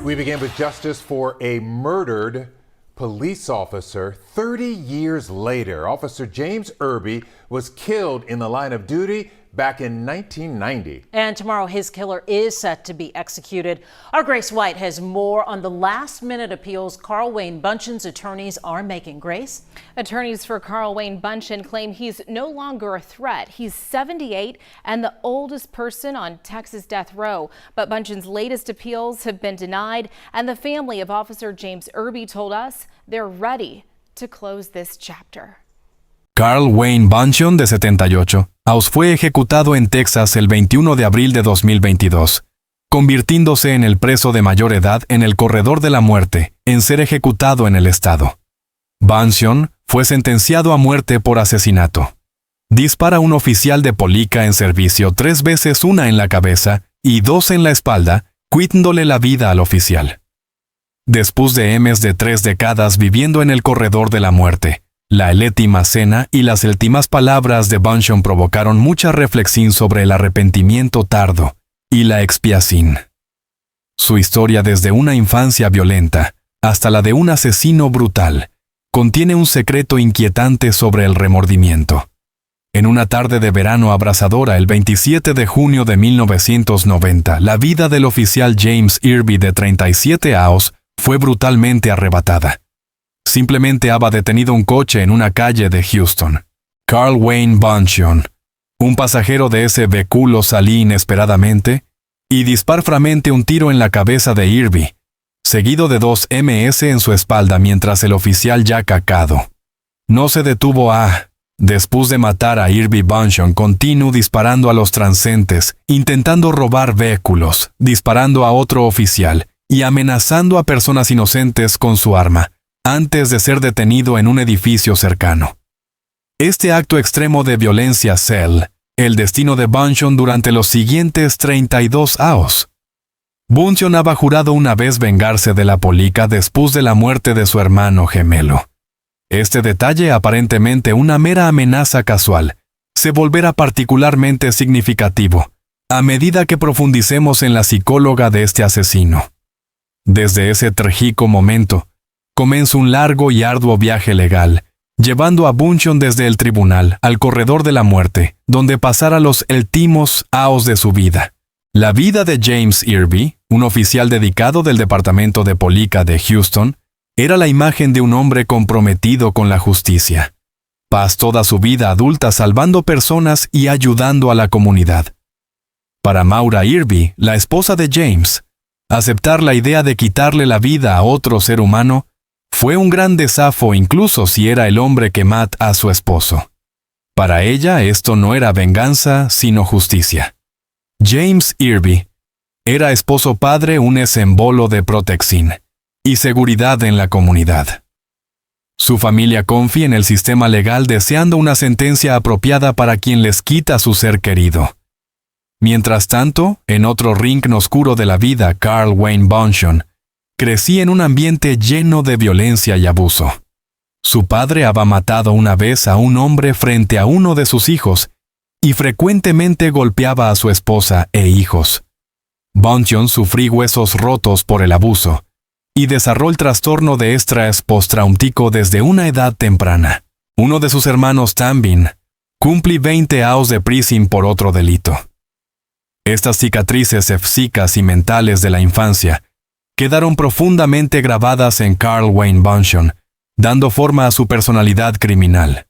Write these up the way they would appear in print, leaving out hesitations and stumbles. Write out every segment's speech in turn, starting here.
We begin with justice for a murdered police officer. 30 years later, Officer James Irby was killed in the line of duty back in 1990. And tomorrow, his killer is set to be executed. Our Grace White has more on the last-minute appeals Carl Wayne Buncheon's attorneys are making. Grace? Attorneys for Carl Wayne Buncheon claim he's no longer a threat. He's 78 and the oldest person on Texas death row. But Buncheon's latest appeals have been denied, and the family of Officer James Irby told us they're ready to close this chapter. Carl Wayne Buncheon, de 78, fue ejecutado en Texas el 21 de abril de 2022, convirtiéndose en el preso de mayor edad en el corredor de la muerte en ser ejecutado en el estado. Buncheon fue sentenciado a muerte por asesinato. Dispara a un oficial de Polica en servicio 3 veces, una en la cabeza y 2 en la espalda, quitándole la vida al oficial. Después de más de 3 décadas viviendo en el corredor de la muerte, la última cena y las últimas palabras de Buncheon provocaron mucha reflexión sobre el arrepentimiento tardo y la expiación. Su historia desde una infancia violenta hasta la de un asesino brutal contiene un secreto inquietante sobre el remordimiento. En una tarde de verano abrasadora el 27 de junio de 1990, la vida del oficial James Irby de 37 años fue brutalmente arrebatada. Simplemente había detenido un coche en una calle de Houston. Carl Wayne Buncheon, un pasajero de ese vehículo, salió inesperadamente y disparó framente un tiro en la cabeza de Irby, seguido de 2 MS en su espalda mientras el oficial ya cacado no se detuvo después de matar a Irby. Buncheon continuó disparando a los transeúntes, intentando robar vehículos, disparando a otro oficial y amenazando a personas inocentes con su arma, antes de ser detenido en un edificio cercano. Este acto extremo de violencia selló el destino de Buncheon durante los siguientes 32 años. Buncheon había jurado una vez vengarse de la Polica después de la muerte de su hermano gemelo. Este detalle, aparentemente una mera amenaza casual, se volverá particularmente significativo a medida que profundicemos en la psicóloga de este asesino. Desde ese trágico momento, comenzó un largo y arduo viaje legal, llevando a Buncheon desde el tribunal al corredor de la muerte, donde pasara los últimos años de su vida. La vida de James Irby, un oficial dedicado del Departamento de Polica de Houston, era la imagen de un hombre comprometido con la justicia. Pasó toda su vida adulta salvando personas y ayudando a la comunidad. Para Maura Irby, la esposa de James, aceptar la idea de quitarle la vida a otro ser humano fue un gran desafío, incluso si era el hombre que mató a su esposo. Para ella esto no era venganza, sino justicia. James Irby era esposo padre, un símbolo de protección y seguridad en la comunidad. Su familia confía en el sistema legal deseando una sentencia apropiada para quien les quita su ser querido. Mientras tanto, en otro rincón oscuro de la vida, Carl Wayne Buncheon crecí en un ambiente lleno de violencia y abuso. Su padre había matado una vez a un hombre frente a uno de sus hijos y frecuentemente golpeaba a su esposa e hijos. Buncheon sufrió huesos rotos por el abuso y desarrolló el trastorno de estrés postraumático desde una edad temprana. Uno de sus hermanos también cumplió 20 años de prisión por otro delito. Estas cicatrices físicas y mentales de la infancia quedaron profundamente grabadas en Carl Wayne Buncheon, dando forma a su personalidad criminal.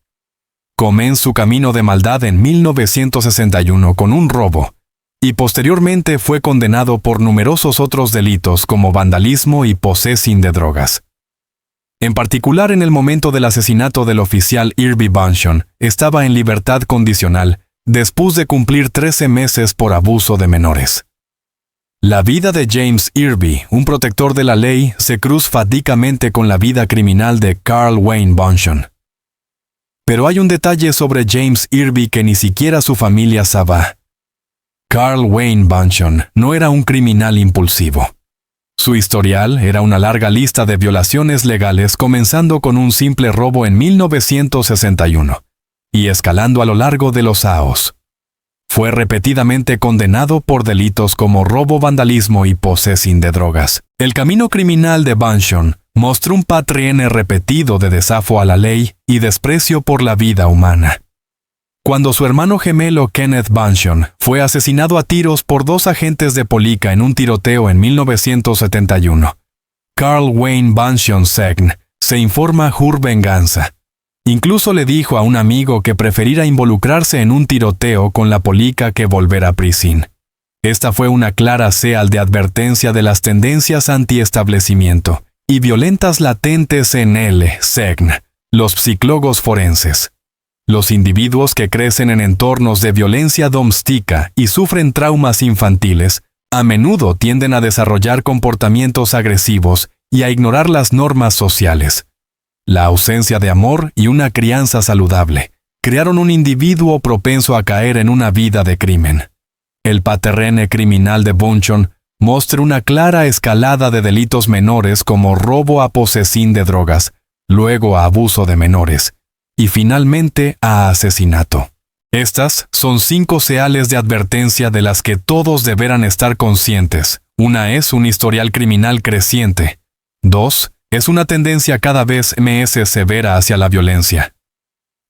Comenzó su camino de maldad en 1961 con un robo, y posteriormente fue condenado por numerosos otros delitos como vandalismo y posesión de drogas. En particular, en el momento del asesinato del oficial Irby, Buncheon estaba en libertad condicional después de cumplir 13 meses por abuso de menores. La vida de James Irby, un protector de la ley, se cruza fácticamente con la vida criminal de Carl Wayne Buncheon. Pero hay un detalle sobre James Irby que ni siquiera su familia sabía. Carl Wayne Buncheon no era un criminal impulsivo. Su historial era una larga lista de violaciones legales, comenzando con un simple robo en 1961 y escalando a lo largo de los años. Fue repetidamente condenado por delitos como robo, vandalismo y posesión de drogas. El camino criminal de Bunchen mostró un patrón repetido de desafío a la ley y desprecio por la vida humana. Cuando su hermano gemelo Kenneth Bunchen fue asesinado a tiros por 2 agentes de policía en un tiroteo en 1971, Carl Wayne Bunchen Segn se informa jur venganza. Incluso le dijo a un amigo que preferiría involucrarse en un tiroteo con la policía que volver a prisión. Esta fue una clara señal de advertencia de las tendencias anti-establecimiento y violentas latentes en Segn, los psicólogos forenses. Los individuos que crecen en entornos de violencia doméstica y sufren traumas infantiles, a menudo tienden a desarrollar comportamientos agresivos y a ignorar las normas sociales. La ausencia de amor y una crianza saludable crearon un individuo propenso a caer en una vida de crimen. El patrón criminal de Bunchen muestra una clara escalada de delitos menores como robo a posesión de drogas, luego a abuso de menores, y finalmente a asesinato. Estas son 5 señales de advertencia de las que todos deberán estar conscientes. Una es un historial criminal creciente. 2. Es una tendencia cada vez más severa hacia la violencia.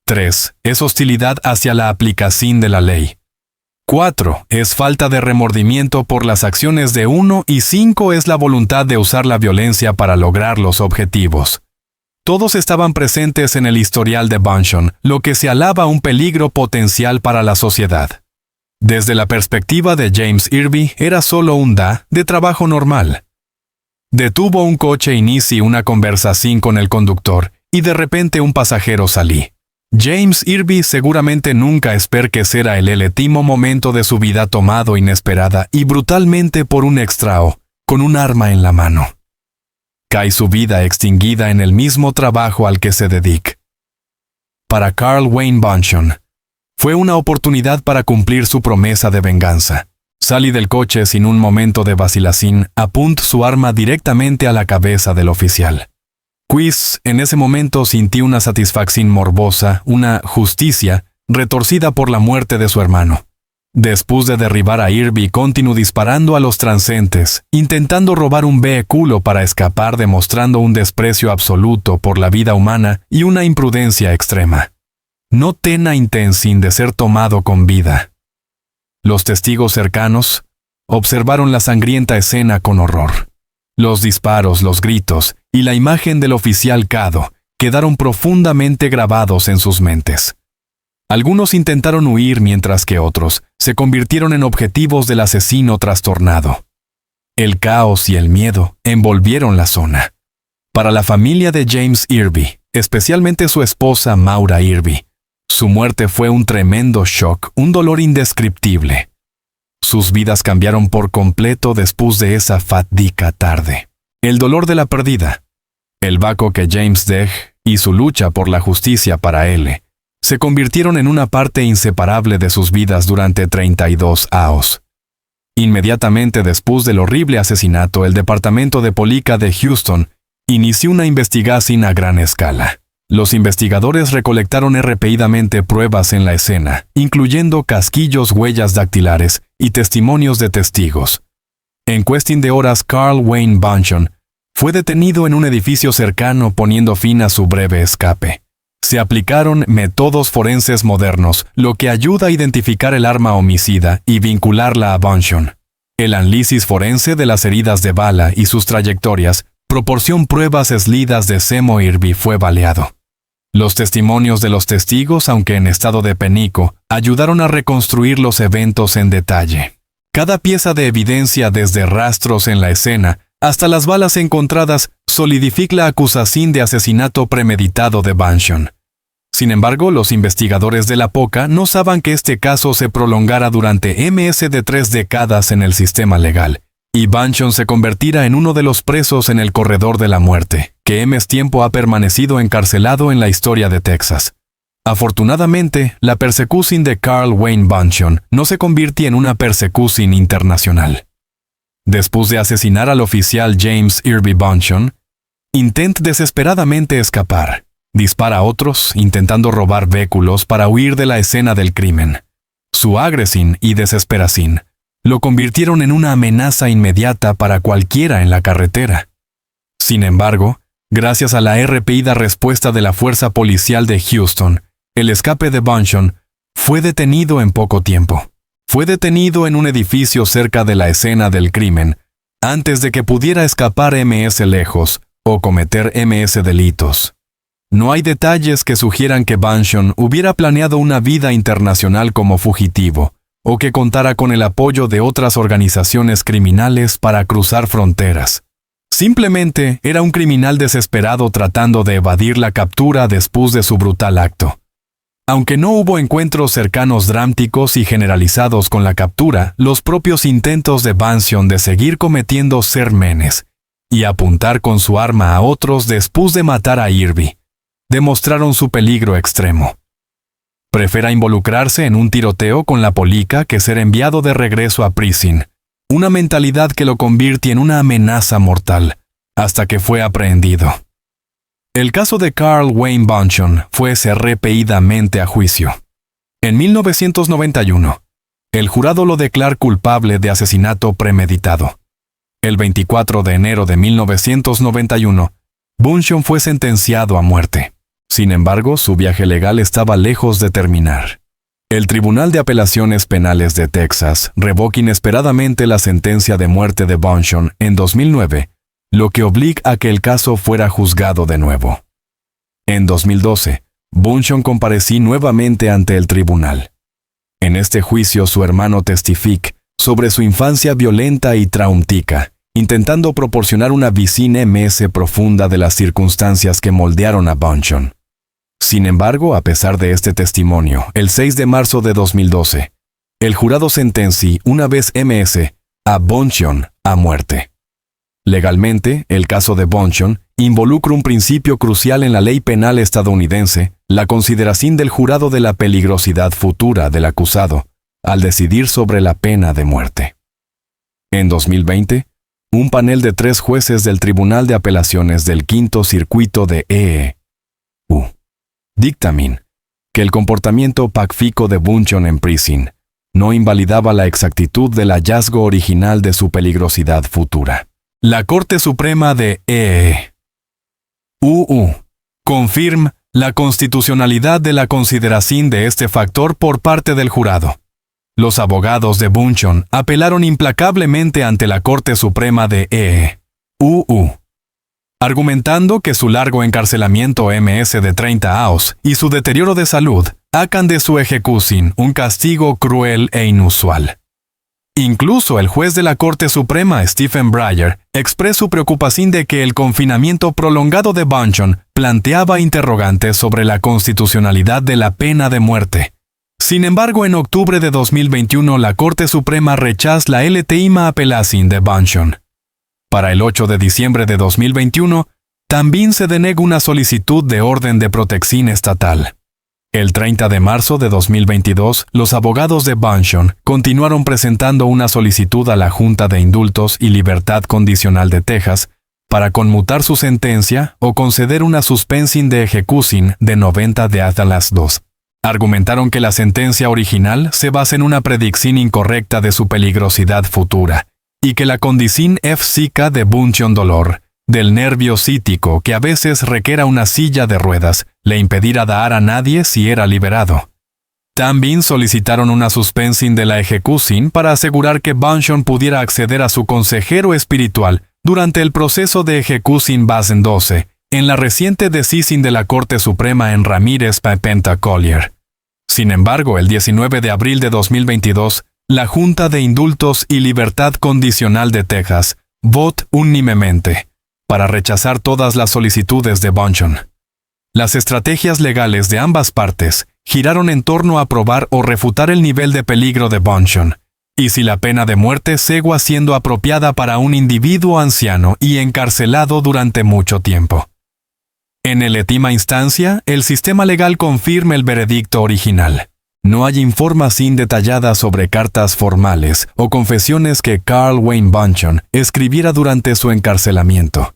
3. Es hostilidad hacia la aplicación de la ley. 4. Es falta de remordimiento por las acciones de uno y 5. Es la voluntad de usar la violencia para lograr los objetivos. Todos estaban presentes en el historial de Bunchen, lo que señalaba un peligro potencial para la sociedad. Desde la perspectiva de James Irby, era solo un día de trabajo normal. Detuvo un coche e inició una conversación con el conductor, y de repente un pasajero salí. James Irby seguramente nunca esperó que será el último momento de su vida tomado inesperada y brutalmente por un extraño, con un arma en la mano. Cae su vida extinguida en el mismo trabajo al que se dedica. Para Carl Wayne Bunchen, fue una oportunidad para cumplir su promesa de venganza. Salí del coche sin un momento de vacilación, apuntó su arma directamente a la cabeza del oficial. Quiz en ese momento sintió una satisfacción morbosa, una justicia, retorcida por la muerte de su hermano. Después de derribar a Irby, continuó disparando a los transeúntes, intentando robar un vehículo para escapar, demostrando un desprecio absoluto por la vida humana y una imprudencia extrema. No tenía intención de ser tomado con vida. Los testigos cercanos observaron la sangrienta escena con horror. Los disparos, los gritos y la imagen del oficial Cado quedaron profundamente grabados en sus mentes. Algunos intentaron huir mientras que otros se convirtieron en objetivos del asesino trastornado. El caos y el miedo envolvieron la zona. Para la familia de James Irby, especialmente su esposa Maura Irby, su muerte fue un tremendo shock, un dolor indescriptible. Sus vidas cambiaron por completo después de esa fatídica tarde. El dolor de la pérdida, el vacío que James dejó y su lucha por la justicia para él, se convirtieron en una parte inseparable de sus vidas durante 32 años. Inmediatamente después del horrible asesinato, el Departamento de Policía de Houston inició una investigación a gran escala. Los investigadores recolectaron rápidamente pruebas en la escena, incluyendo casquillos, huellas dactilares y testimonios de testigos. En cuestión de horas, Carl Wayne Bunchen fue detenido en un edificio cercano, poniendo fin a su breve escape. Se aplicaron métodos forenses modernos, lo que ayuda a identificar el arma homicida y vincularla a Bunchen. El análisis forense de las heridas de bala y sus trayectorias proporcionó pruebas sólidas de Semo Irby fue baleado. Los testimonios de los testigos, aunque en estado de pánico, ayudaron a reconstruir los eventos en detalle. Cada pieza de evidencia, desde rastros en la escena hasta las balas encontradas, solidifica la acusación de asesinato premeditado de Bunchen. Sin embargo, los investigadores de la POCA no sabían que este caso se prolongara durante más de 3 décadas en el sistema legal, y Bunchen se convertirá en uno de los presos en el corredor de la muerte, que más tiempo ha permanecido encarcelado en la historia de Texas. Afortunadamente, la persecución de Carl Wayne Bunchen no se convirtió en una persecución internacional. Después de asesinar al oficial James Irby Bunchen, intenta desesperadamente escapar. Dispara a otros, intentando robar vehículos para huir de la escena del crimen. Su agresión y desesperación lo convirtieron en una amenaza inmediata para cualquiera en la carretera. Sin embargo, gracias a la rápida respuesta de la Fuerza Policial de Houston, el escape de Bunchon fue detenido en poco tiempo. Fue detenido en un edificio cerca de la escena del crimen, antes de que pudiera escapar MS lejos o cometer MS delitos. No hay detalles que sugieran que Bunchon hubiera planeado una vida internacional como fugitivo, o que contara con el apoyo de otras organizaciones criminales para cruzar fronteras. Simplemente era un criminal desesperado tratando de evadir la captura después de su brutal acto. Aunque no hubo encuentros cercanos drásticos y generalizados con la captura, los propios intentos de Bunchon de seguir cometiendo crímenes y apuntar con su arma a otros después de matar a Irby demostraron su peligro extremo. Prefera involucrarse en un tiroteo con la policía que ser enviado de regreso a prisión, una mentalidad que lo convierte en una amenaza mortal, hasta que fue aprehendido. El caso de Carl Wayne Bunchon fue repetidamente a juicio. En 1991, el jurado lo declaró culpable de asesinato premeditado. El 24 de enero de 1991, Bunchon fue sentenciado a muerte. Sin embargo, su viaje legal estaba lejos de terminar. El Tribunal de Apelaciones Penales de Texas revocó inesperadamente la sentencia de muerte de Bunchon en 2009, lo que obliga a que el caso fuera juzgado de nuevo. En 2012, Bunchon compareció nuevamente ante el tribunal. En este juicio, su hermano testificó sobre su infancia violenta y traumática, intentando proporcionar una visión MS profunda de las circunstancias que moldearon a Bunchon. Sin embargo, a pesar de este testimonio, el 6 de marzo de 2012, el jurado sentenció una vez MS a Bunchon a muerte. Legalmente, el caso de Bunchon involucra un principio crucial en la ley penal estadounidense, la consideración del jurado de la peligrosidad futura del acusado, al decidir sobre la pena de muerte. En 2020, un panel de 3 jueces del Tribunal de Apelaciones del Quinto Circuito de EU dictaminó que el comportamiento pacífico de Bunchon en prisión no invalidaba la exactitud del hallazgo original de su peligrosidad futura. La Corte Suprema de EU confirma la constitucionalidad de la consideración de este factor por parte del jurado. Los abogados de Bunchon apelaron implacablemente ante la Corte Suprema de EU, argumentando que su largo encarcelamiento MS de 30 años y su deterioro de salud hagan de su ejecución un castigo cruel e inusual. Incluso el juez de la Corte Suprema, Stephen Breyer, expresó su preocupación de que el confinamiento prolongado de Bunchon planteaba interrogantes sobre la constitucionalidad de la pena de muerte. Sin embargo, en octubre de 2021, la Corte Suprema rechazó la legítima apelación de Bunchon. Para el 8 de diciembre de 2021, también se denegó una solicitud de orden de protección estatal. El 30 de marzo de 2022, los abogados de Bunchon continuaron presentando una solicitud a la Junta de Indultos y Libertad Condicional de Texas para conmutar su sentencia o conceder una suspensión de ejecución de 90 días a las 2. Argumentaron que la sentencia original se basa en una predicción incorrecta de su peligrosidad futura y que la condición física de Bunchon dolor, del nervio cítico que a veces requiera una silla de ruedas, le impedirá dar a nadie si era liberado. También solicitaron una suspensión de la ejecución para asegurar que Bunchon pudiera acceder a su consejero espiritual durante el proceso de ejecución base 12, en la reciente decisión de la Corte Suprema en Ramírez Pimenta Collier. Sin embargo, el 19 de abril de 2022, la Junta de Indultos y Libertad Condicional de Texas votó unánimemente para rechazar todas las solicitudes de Bunchon. Las estrategias legales de ambas partes giraron en torno a probar o refutar el nivel de peligro de Bunchon, y si la pena de muerte seguía siendo apropiada para un individuo anciano y encarcelado durante mucho tiempo. En última instancia, el sistema legal confirma el veredicto original. No hay información detallada sobre cartas formales o confesiones que Carl Wayne Bunchon escribiera durante su encarcelamiento.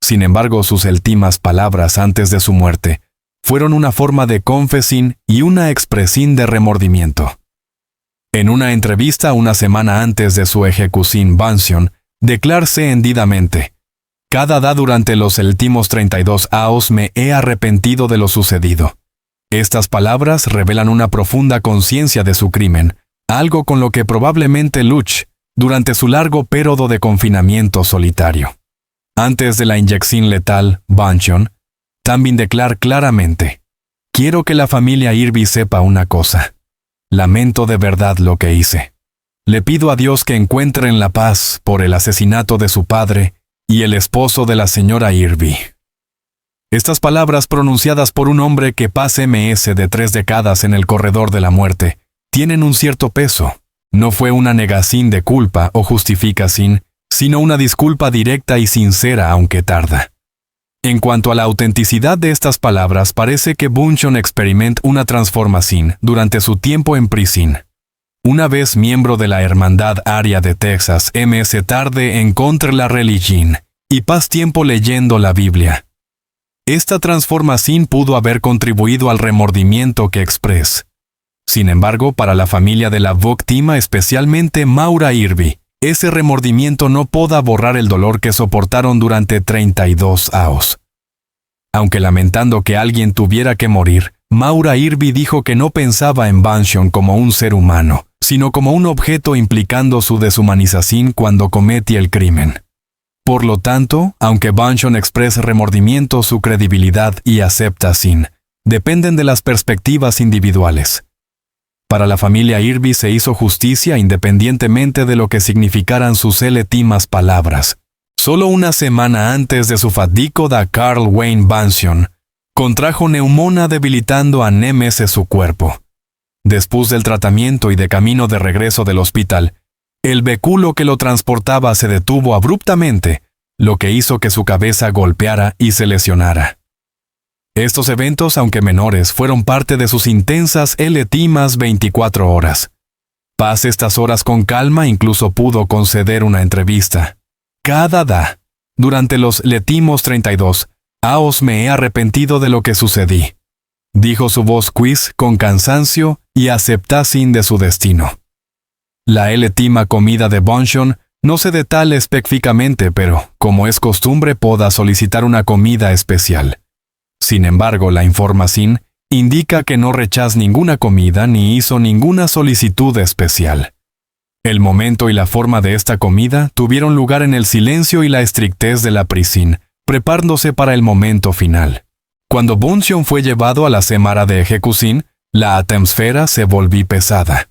Sin embargo, sus últimas palabras antes de su muerte fueron una forma de confesión y una expresión de remordimiento. En una entrevista una semana antes de su ejecución, Bunsion declaró hendidamente: «Cada día durante los últimos 32 años me he arrepentido de lo sucedido». Estas palabras revelan una profunda conciencia de su crimen, algo con lo que probablemente luchó durante su largo periodo de confinamiento solitario. Antes de la inyección letal, Bunsion también declaró claramente: «Quiero que la familia Irby sepa una cosa. Lamento de verdad lo que hice. Le pido a Dios que encuentren la paz por el asesinato de su padre y el esposo de la señora Irby». Estas palabras, pronunciadas por un hombre que pasa MS de 3 décadas en el corredor de la muerte, tienen un cierto peso. No fue una negación de culpa o justificación, sino una disculpa directa y sincera, aunque tarda. En cuanto a la autenticidad de estas palabras, parece que Bunsion experimentó una transformación durante su tiempo en prisión. Una vez miembro de la Hermandad Aria de Texas, MS tarde encontró la religión y pasó tiempo leyendo la Biblia. Esta transformación pudo haber contribuido al remordimiento que expresó. Sin embargo, para la familia de la víctima, especialmente Maura Irby, ese remordimiento no pudo borrar el dolor que soportaron durante 32 años. Aunque lamentando que alguien tuviera que morir, Maura Irby dijo que no pensaba en Bunsion como un ser humano, sino como un objeto, implicando su deshumanización cuando cometía el crimen. Por lo tanto, aunque Bunsion expresa remordimiento, su credibilidad y aceptación dependen de las perspectivas individuales. Para la familia Irby se hizo justicia independientemente de lo que significaran sus últimas palabras. Solo una semana antes de su fatídico da Carl Wayne Bunsion contrajo neumonía, debilitando a MS su cuerpo. Después del tratamiento y de camino de regreso del hospital, el vehículo que lo transportaba se detuvo abruptamente, lo que hizo que su cabeza golpeara y se lesionara. Estos eventos, aunque menores, fueron parte de sus intensas últimas 24 horas. Pase estas horas con calma, incluso pudo conceder una entrevista. Cada día, durante los últimos 32 años me he arrepentido de lo que sucedí, dijo su voz quiz con cansancio y aceptación de su destino. La última comida de Bunsion no se detalla específicamente, pero, como es costumbre, pueda solicitar una comida especial. Sin embargo, la información indica que no rechazó ninguna comida ni hizo ninguna solicitud especial. El momento y la forma de esta comida tuvieron lugar en el silencio y la estrictez de la prisión, preparándose para el momento final. Cuando Bunsion fue llevado a la cámara de ejecución, la atmósfera se volvió pesada.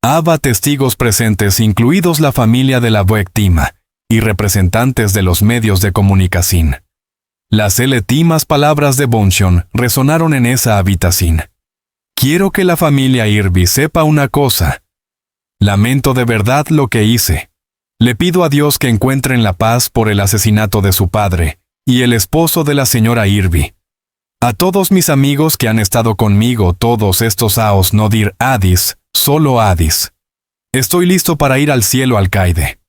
Había testigos presentes, incluidos la familia de la víctima y representantes de los medios de comunicación. Las últimas palabras de Bunsion resonaron en esa habitación. «Quiero que la familia Irby sepa una cosa. Lamento de verdad lo que hice. Le pido a Dios que encuentren la paz por el asesinato de su padre y el esposo de la señora Irby. A todos mis amigos que han estado conmigo todos estos años, no dir Adis, solo Adis. Estoy listo para ir al cielo, alcaide».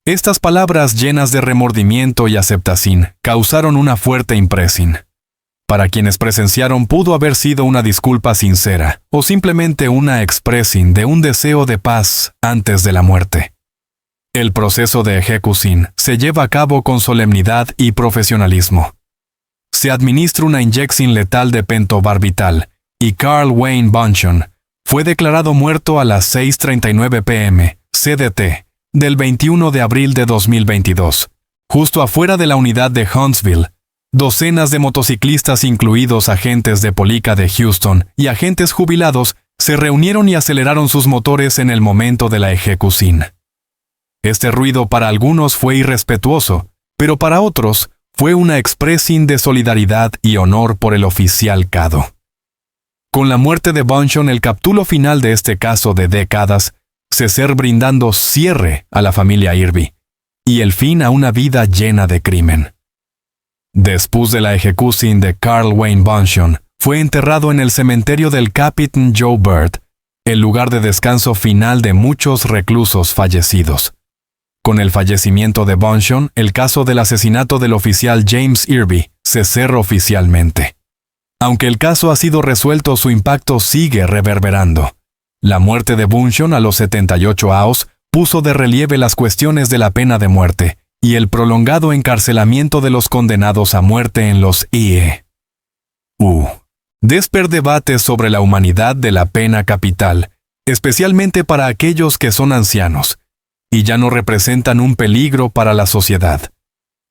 Estas palabras llenas de remordimiento y aceptación causaron una fuerte impresión. Para quienes presenciaron, pudo haber sido una disculpa sincera o simplemente una expresión de un deseo de paz antes de la muerte. El proceso de ejecución se lleva a cabo con solemnidad y profesionalismo. Se administra una inyección letal de pentobarbital y Carl Wayne Bunsion fue declarado muerto a las 6:39 p.m. CDT del 21 de abril de 2022, justo afuera de la unidad de Huntsville. Docenas de motociclistas, incluidos agentes de policía de Houston y agentes jubilados, se reunieron y aceleraron sus motores en el momento de la ejecución. Este ruido para algunos fue irrespetuoso, pero para otros fue una expresión de solidaridad y honor por el oficial Cado. Con la muerte de Bunsion, el capítulo final de este caso de décadas se ser brindando cierre a la familia Irby y el fin a una vida llena de crimen. Después de la ejecución de Carl Wayne Bunsion, fue enterrado en el cementerio del Capitán Joe Byrd, el lugar de descanso final de muchos reclusos fallecidos. Con el fallecimiento de Bunsion, el caso del asesinato del oficial James Irby se cerró oficialmente. Aunque el caso ha sido resuelto, su impacto sigue reverberando. La muerte de Bunchon a los 78 años puso de relieve las cuestiones de la pena de muerte y el prolongado encarcelamiento de los condenados a muerte en los IE.U. Desper debates sobre la humanidad de la pena capital, especialmente para aquellos que son ancianos, y ya no representan un peligro para la sociedad.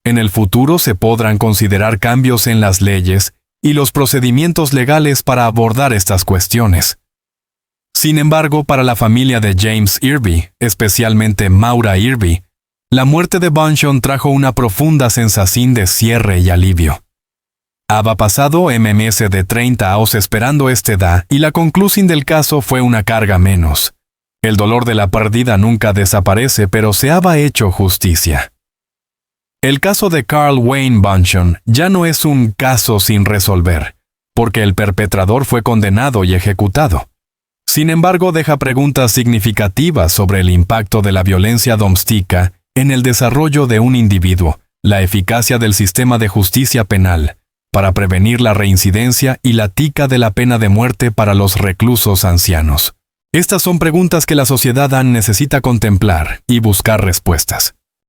En el futuro se podrán considerar cambios en las leyes y los procedimientos legales para abordar estas cuestiones. Sin embargo, para la familia de James Irby, especialmente Maura Irby, la muerte de Bunchon trajo una profunda sensación de cierre y alivio. Había pasado MMS de 30 años esperando esta edad y la conclusión del caso fue una carga menos. El dolor de la pérdida nunca desaparece, pero se había hecho justicia. El caso de Carl Wayne Bunchon ya no es un caso sin resolver, porque el perpetrador fue condenado y ejecutado. Sin embargo, deja preguntas significativas sobre el impacto de la violencia doméstica en el desarrollo de un individuo, la eficacia del sistema de justicia penal, para prevenir la reincidencia y la tica de la pena de muerte para los reclusos ancianos. Estas son preguntas que la sociedad necesita contemplar y buscar respuestas.